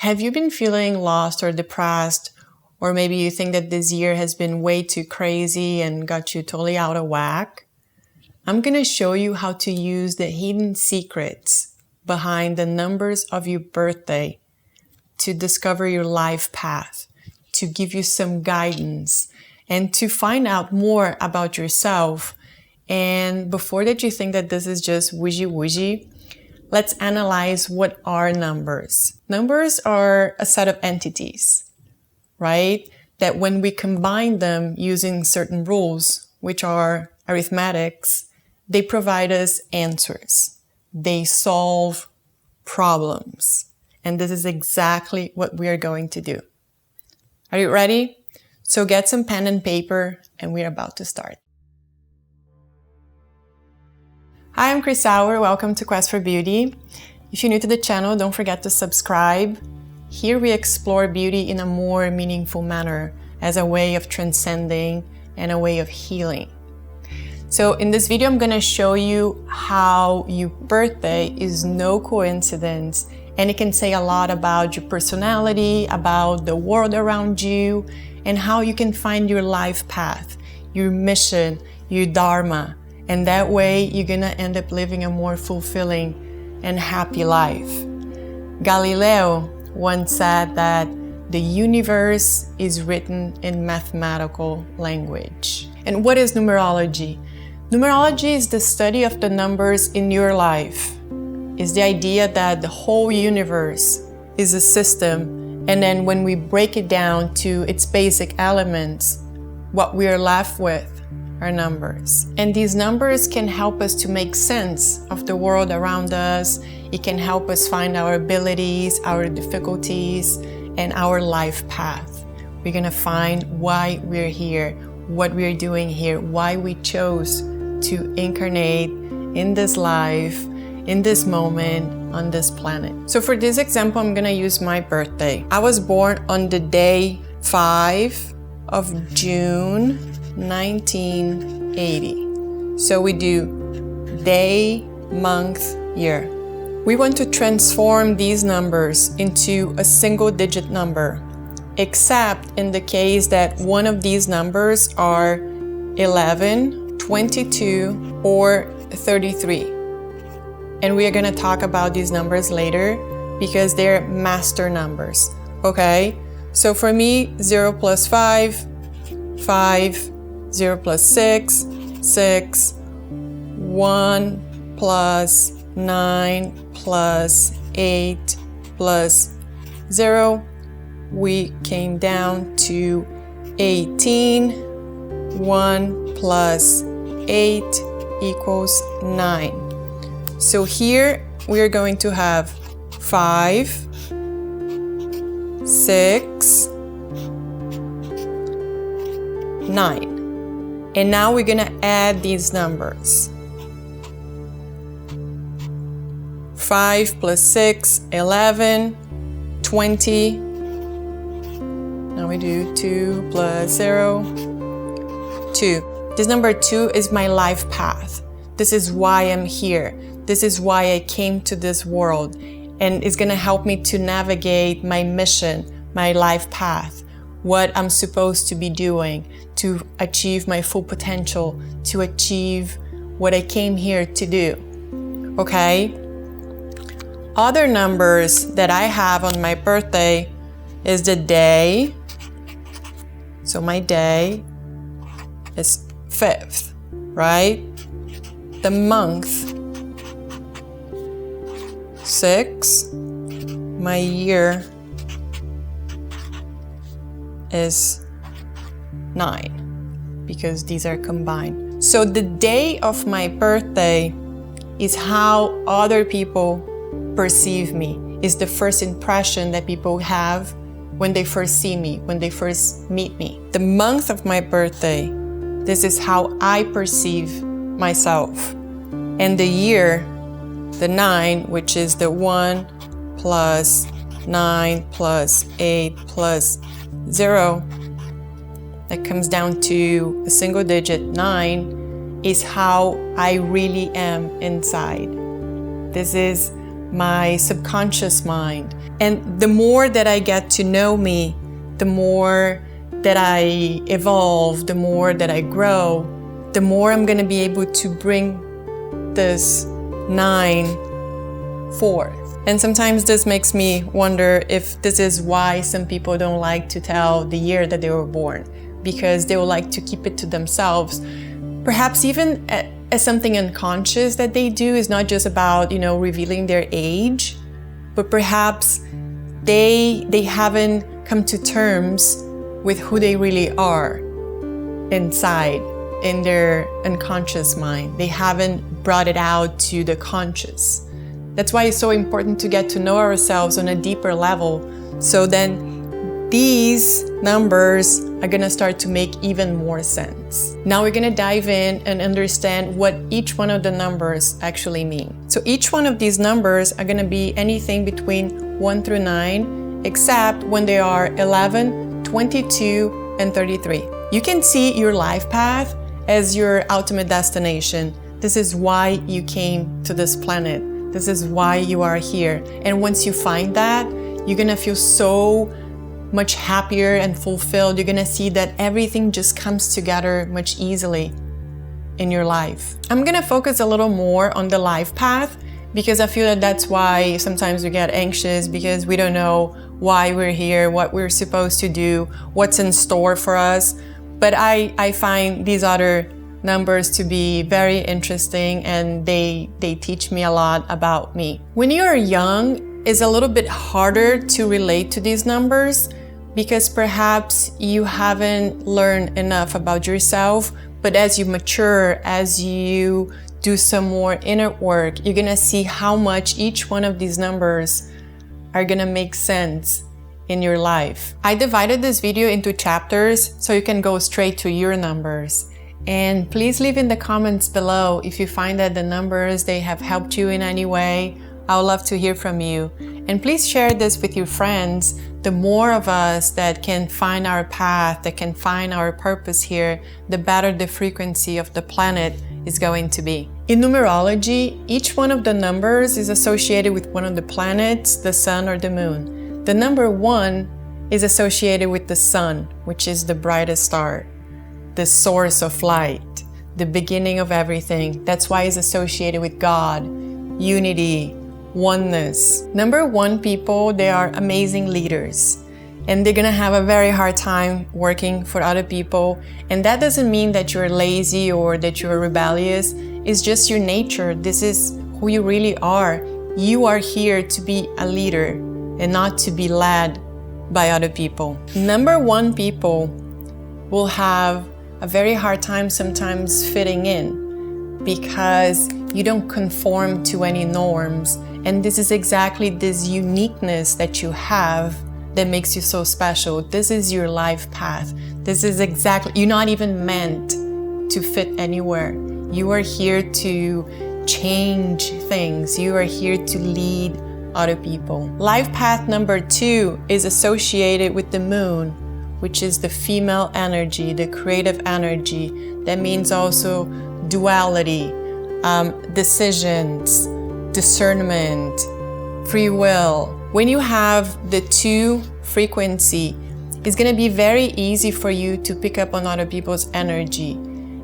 Have you been feeling lost or depressed? Or maybe you think that this year has been way too crazy and got you totally out of whack? I'm going to show you how to use the hidden secrets behind the numbers of your birthday to discover your life path, to give you some guidance, and to find out more about yourself. And before that you think that this is just woozy, let's analyze what are numbers. Numbers are a set of entities, right? That when we combine them using certain rules, which are arithmetics, they provide us answers. They solve problems. And this is exactly what we are going to do. Are you ready? So get some pen and paper and we're about to start. Hi, I'm Chris Sauer. Welcome to Quest for Beauty. If you're new to the channel, don't forget to subscribe. Here we explore beauty in a more meaningful manner as a way of transcending and a way of healing. So in this video, I'm going to show you how your birthday is no coincidence, and it can say a lot about your personality, about the world around you, and how you can find your life path, your mission, your dharma. And that way, you're going to end up living a more fulfilling and happy life. Galileo once said that the universe is written in mathematical language. And what is numerology? Numerology is the study of the numbers in your life. It's the idea that the whole universe is a system, and then when we break it down to its basic elements, what we are left with are numbers. And these numbers can help us to make sense of the world around us. It can help us find our abilities, our difficulties, and our life path. We're gonna find why we're here, what we're doing here, why we chose to incarnate in this life, in this moment, on this planet. So for this example, I'm gonna use my birthday. I was born on the day 5 of June, 1980. So we do day, month, year. We want to transform these numbers into a single digit number, except in the case that one of these numbers are 11, 22, or 33. And we are going to talk about these numbers later because they're master numbers, okay? So for me, 0 plus 5, 5, 0 plus 6, 6, 1 plus 9 plus 8 plus 0. We came down to 18. 1 plus 8 equals 9. So here we are going to have 5, 6, 9. And now we're going to add these numbers. 5 plus 6, 11, 20. Now we do 2 plus 0, 2. This number 2 is my life path. This is why I'm here. This is why I came to this world. And it's going to help me to navigate my mission, my life path, what I'm supposed to be doing to achieve my full potential, to achieve what I came here to do. Okay? Other numbers that I have on my birthday is the day. So my day is 5th, right? The month, 6. My year is 9 because these are combined. So the day of my birthday is how other people perceive me, is the first impression that people have when they first see me, when they first meet me. The month of my birthday, this is how I perceive myself. And the year, the 9, which is the 1 plus 9 plus 8 plus 0, that comes down to a single digit 9, is how I really am inside. This is my subconscious mind. And the more that I get to know me, the more that I evolve, the more that I grow, the more I'm going to be able to bring this 9 forth. And sometimes this makes me wonder if this is why some people don't like to tell the year that they were born, because they would like to keep it to themselves. Perhaps even as something unconscious that they do is not just about, revealing their age, but perhaps they haven't come to terms with who they really are inside, in their unconscious mind. They haven't brought it out to the conscious. That's why it's so important to get to know ourselves on a deeper level, so then these numbers are gonna start to make even more sense. Now we're gonna dive in and understand what each one of the numbers actually mean. So each one of these numbers are gonna be anything between 1 through 9, except when they are 11, 22, and 33. You can see your life path as your ultimate destination. This is why you came to this planet. This is why you are here. And once you find that, you're gonna feel so much happier and fulfilled. You're gonna see that everything just comes together much easily in your life. I'm gonna focus a little more on the life path, because I feel that that's why sometimes we get anxious, because we don't know why we're here, what we're supposed to do, what's in store for us. But I find these other numbers to be very interesting, and they teach me a lot about me. When you're young, it's a little bit harder to relate to these numbers, because perhaps you haven't learned enough about yourself. But as you mature, as you do some more inner work, you're gonna see how much each one of these numbers are gonna make sense in your life. I divided this video into chapters so you can go straight to your numbers. And please leave in the comments below if you find that the numbers, they have helped you in any way. I would love to hear from you. And please share this with your friends. The more of us that can find our path, that can find our purpose here, the better the frequency of the planet is going to be. In numerology, each one of the numbers is associated with one of the planets, the sun or the moon. The number 1 is associated with the sun, which is the brightest star, the source of light, the beginning of everything. That's why it's associated with God, unity, oneness. Number 1 people, they are amazing leaders, and they're gonna have a very hard time working for other people. And that doesn't mean that you're lazy or that you're rebellious. It's just your nature. This is who you really are. You are here to be a leader and not to be led by other people. Number 1 people will have a very hard time sometimes fitting in, because you don't conform to any norms. And this is exactly this uniqueness that you have that makes you so special. This is your life path. This is exactly, you're not even meant to fit anywhere. You are here to change things. You are here to lead other people. Life path number 2 is associated with the moon, which is the female energy, the creative energy. That means also duality, decisions, discernment, free will. When you have the 2 frequency, it's gonna be very easy for you to pick up on other people's energy.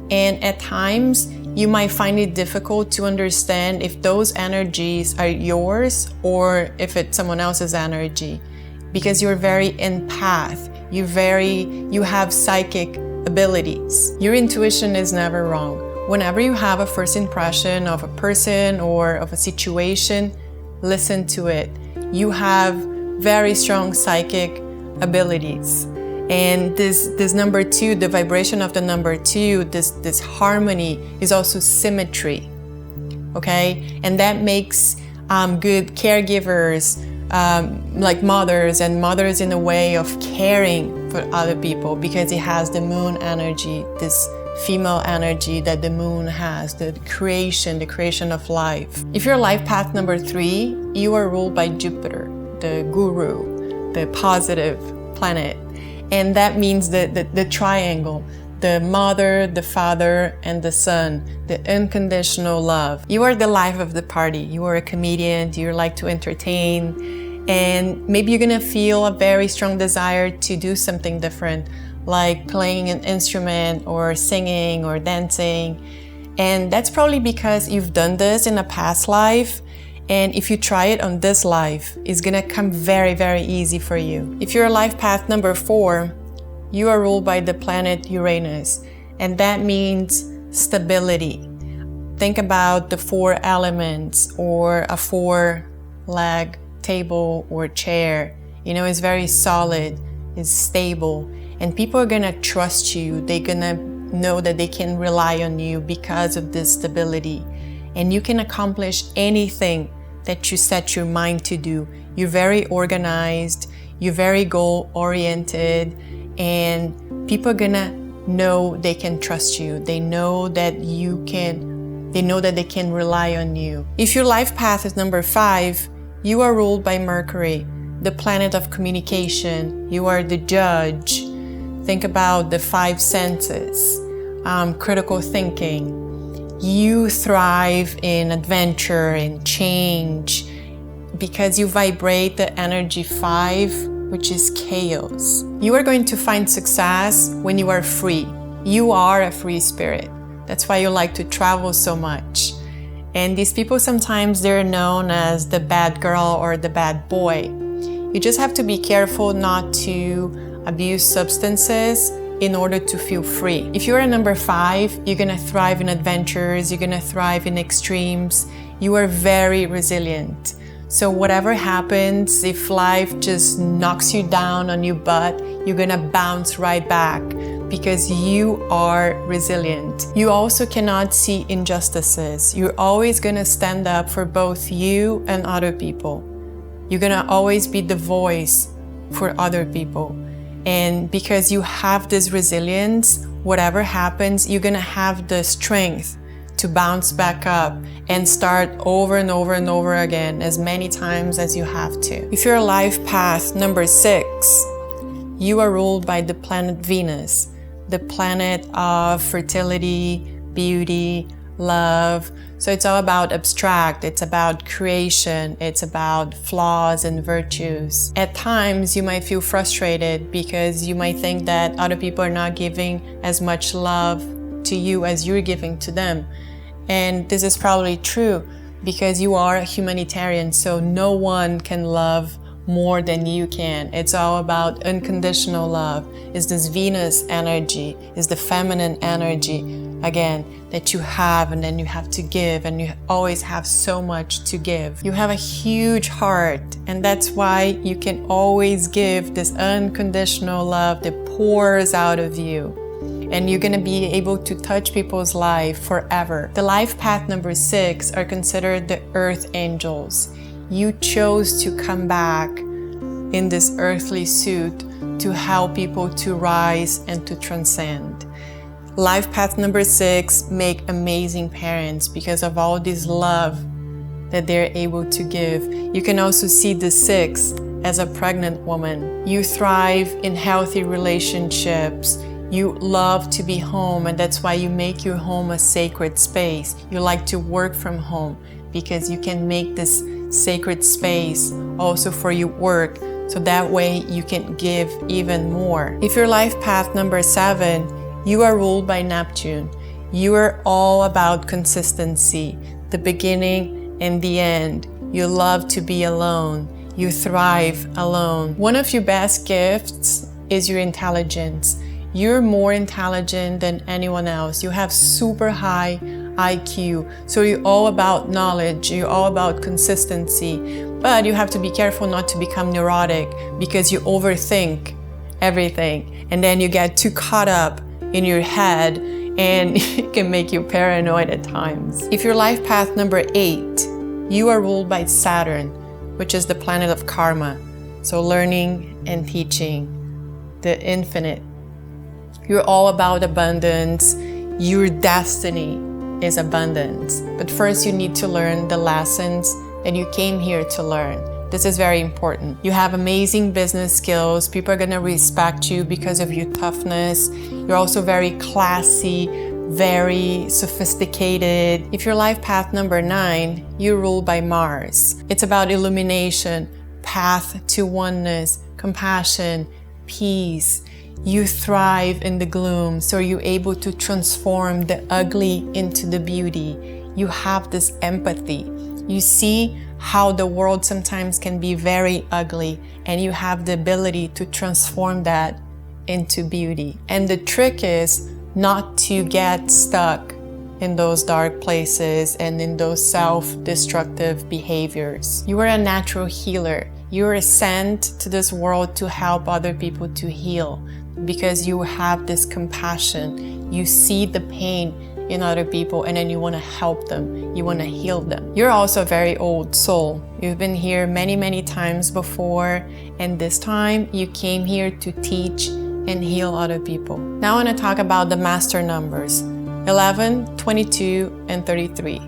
And at times, you might find it difficult to understand if those energies are yours or if it's someone else's energy, because you're very empath. You have psychic abilities. Your intuition is never wrong. Whenever you have a first impression of a person or of a situation, listen to it. You have very strong psychic abilities. And this number 2, the vibration of the number 2, this harmony is also symmetry, okay? And that makes good caregivers, like mothers in a way of caring for other people, because it has the moon energy, this female energy that the moon has, the creation of life. If you're life path number 3, you are ruled by Jupiter, the guru, the positive planet. And that means the triangle, the mother, the father, and the son, the unconditional love. You are the life of the party. You are a comedian, you like to entertain, and maybe you're gonna feel a very strong desire to do something different, like playing an instrument or singing or dancing. And that's probably because you've done this in a past life, and if you try it on this life, it's gonna come very, very easy for you. If you're life path number 4, you are ruled by the planet Uranus, and that means stability. Think about the 4 elements or a 4-leg table or chair. You know, it's very solid, it's stable, and people are gonna trust you. They're gonna know that they can rely on you because of this stability, and you can accomplish anything that you set your mind to do. You're very organized, you're very goal-oriented, and people are gonna know they can trust you. They know that they can rely on you. If your life path is number 5, you are ruled by Mercury, the planet of communication. You are the judge. Think about the 5 senses, critical thinking. You thrive in adventure and change because you vibrate the energy 5, which is chaos. You are going to find success when you are free. You are a free spirit. That's why you like to travel so much. And these people, sometimes they're known as the bad girl or the bad boy. You just have to be careful not to abuse substances in order to feel free. If you're a number 5, you're gonna thrive in adventures, you're gonna thrive in extremes. You are very resilient. So whatever happens, if life just knocks you down on your butt, you're gonna bounce right back because you are resilient. You also cannot see injustices. You're always gonna stand up for both you and other people. You're gonna always be the voice for other people. And because you have this resilience, whatever happens, you're gonna have the strength to bounce back up and start over and over and over again as many times as you have to. If you're life path number 6, you are ruled by the planet Venus, the planet of fertility, beauty, love. So it's all about abstract, it's about creation, it's about flaws and virtues. At times you might feel frustrated because you might think that other people are not giving as much love to you as you're giving to them. And this is probably true because you are a humanitarian, so no one can love more than you can. It's all about unconditional love. It's this Venus energy, it's the feminine energy, again, that you have, and then you have to give, and you always have so much to give. You have a huge heart, and that's why you can always give this unconditional love that pours out of you. And you're gonna be able to touch people's life forever. The life path number 6 are considered the earth angels. You chose to come back in this earthly suit to help people to rise and to transcend. Life path number 6 make amazing parents because of all this love that they're able to give. You can also see the 6 as a pregnant woman. You thrive in healthy relationships. You love to be home, and that's why you make your home a sacred space. You like to work from home because you can make this sacred space also for your work, so that way you can give even more. If your life path number 7, you are ruled by Neptune. You are all about consistency, the beginning and the end. You love to be alone. You thrive alone. One of your best gifts is your intelligence. You're more intelligent than anyone else. You have super high IQ. So you're all about knowledge. You're all about consistency. But you have to be careful not to become neurotic because you overthink everything. And then you get too caught up in your head and it can make you paranoid at times. If your life path number 8, you are ruled by Saturn, which is the planet of karma. So learning and teaching, the infinite. You're all about abundance. Your destiny is abundance. But first you need to learn the lessons that you came here to learn. This is very important. You have amazing business skills. People are going to respect you because of your toughness. You're also very classy, very sophisticated. If your life path number 9, you're ruled by Mars. It's about illumination, path to oneness, compassion, peace. You thrive in the gloom, so you're able to transform the ugly into the beauty. You have this empathy. You see how the world sometimes can be very ugly, and you have the ability to transform that into beauty. And the trick is not to get stuck in those dark places and in those self-destructive behaviors. You are a natural healer. You are sent to this world to help other people to heal because you have this compassion. You see the pain in other people and then you want to help them. You want to heal them. You're also a very old soul. You've been here many, many times before, and this time you came here to teach and heal other people. Now I want to talk about the master numbers, 11, 22, and 33.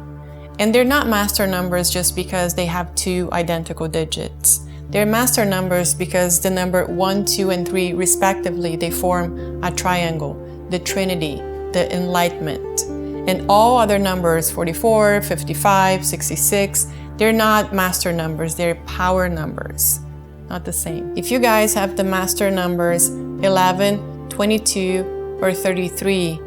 And they're not master numbers just because they have 2 identical digits. They're master numbers because the number 1, 2, and 3 respectively, they form a triangle, the trinity, the enlightenment. And all other numbers, 44, 55, 66, they're not master numbers, they're power numbers. Not the same. If you guys have the master numbers 11, 22, or 33,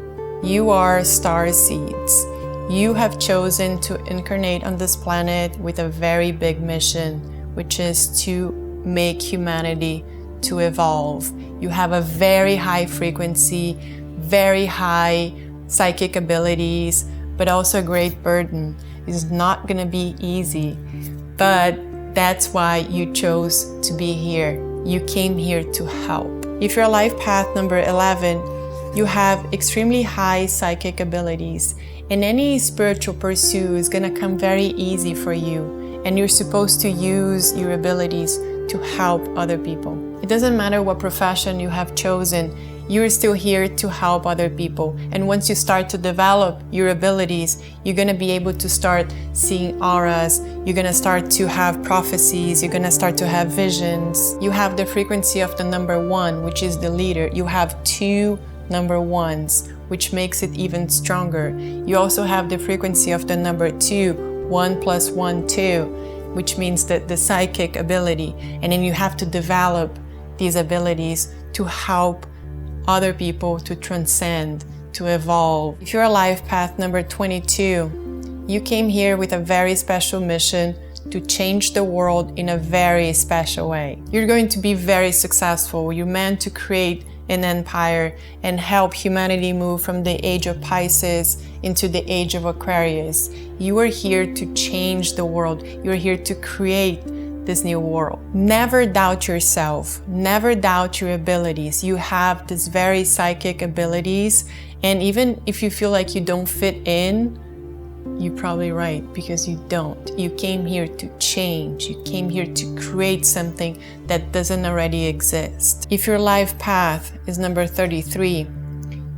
you are star seeds. You have chosen to incarnate on this planet with a very big mission, which is to make humanity to evolve. You have a very high frequency, very high psychic abilities, but also a great burden. It's not gonna be easy, but that's why you chose to be here. You came here to help. If your life path number 11, you have extremely high psychic abilities, and any spiritual pursuit is gonna come very easy for you. And you're supposed to use your abilities to help other people. It doesn't matter what profession you have chosen, you're still here to help other people. And once you start to develop your abilities, you're gonna be able to start seeing auras, you're gonna start to have prophecies, you're gonna start to have visions. You have the frequency of the number 1, which is the leader. You have 2 number 1s, which makes it even stronger. You also have the frequency of the number 2, 1 + 1, 2, which means that the psychic ability. And then you have to develop these abilities to help other people to transcend, to evolve. If you're a life path number 22, you came here with a very special mission to change the world in a very special way. You're going to be very successful. You're meant to create an empire and help humanity move from the age of Pisces into the age of Aquarius. You are here to change the world. You're here to create this new world. Never doubt yourself. Never doubt your abilities. You have these very psychic abilities, and even if you feel like you don't fit in, you're probably right, because you don't. You came here to change. You came here to create something that doesn't already exist. If your life path is number 33,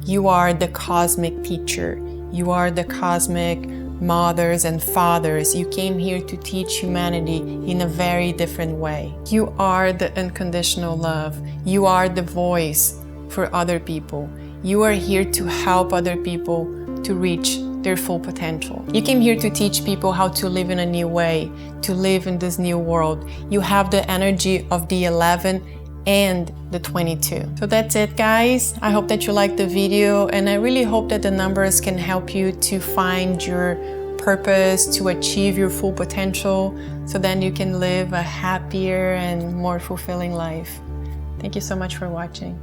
you are the cosmic teacher. You are the cosmic mothers and fathers. You came here to teach humanity in a very different way. You are the unconditional love. You are the voice for other people. You are here to help other people to reach their full potential. You came here to teach people how to live in a new way, to live in this new world. You have the energy of the 11 and the 22. So that's it, guys. I hope that you liked the video, and I really hope that the numbers can help you to find your purpose, to achieve your full potential, so then you can live a happier and more fulfilling life. Thank you so much for watching.